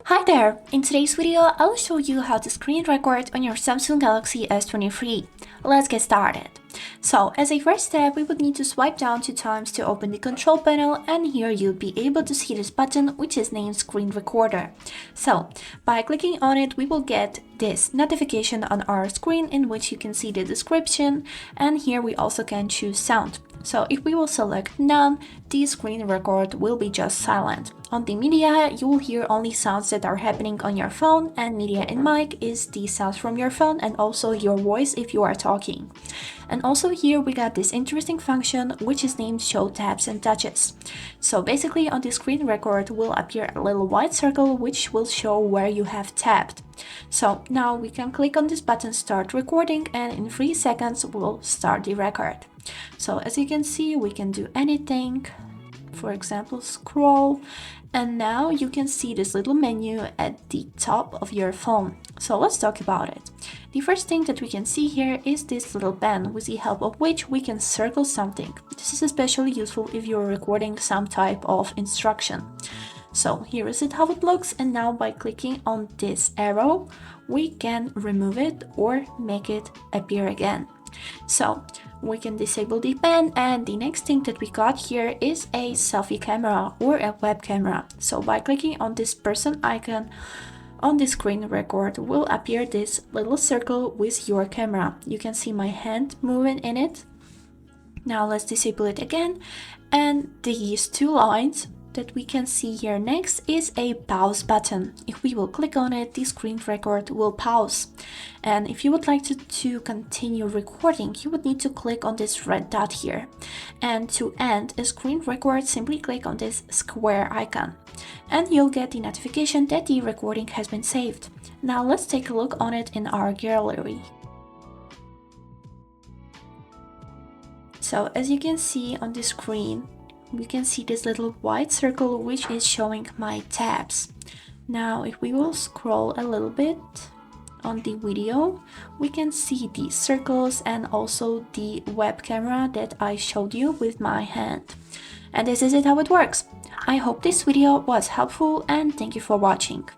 Hi there! In today's video, I'll show you how to screen record on your Samsung Galaxy S23. Let's get started. So, as a first step, we would need to swipe down 2 times to open the control panel, and here you'll be able to see this button which is named Screen Recorder. So, by clicking on it, we will get this notification on our screen in which you can see the description, and here we also can choose sound. So if we will select none, the screen record will be just silent. On the media, you will hear only sounds that are happening on your phone, and media and mic is the sounds from your phone and also your voice if you are talking. And also here we got this interesting function which is named Show Taps and Touches. So basically on the screen record will appear a little white circle which will show where you have tapped. So now we can click on this button Start Recording, and in 3 seconds we'll start the record. So as you can see, we can do anything, for example scroll, and now you can see this little menu at the top of your phone. So let's talk about it. The first thing that we can see here is this little pen with the help of which we can circle something. This is especially useful if you're recording some type of instruction. So here is it how it looks, and now by clicking on this arrow we can remove it or make it appear again. So we can disable the pen, and the next thing that we got here is a selfie camera or a web camera. So by clicking on this person icon on the screen record will appear this little circle with your camera. You can see my hand moving in it. Now let's disable it again, and these 2 lines that we can see here next is a pause button. If we will click on it, the screen record will pause. And if you would like to continue recording, you would need to click on this red dot here. And to end a screen record, simply click on this square icon. And you'll get the notification that the recording has been saved. Now let's take a look on it in our gallery. So as you can see on the screen, we can see this little white circle which is showing my tabs. Now if we will scroll a little bit on the video, we can see the circles and also the web camera that I showed you with my hand. And this is it how it works. I hope this video was helpful, and thank you for watching.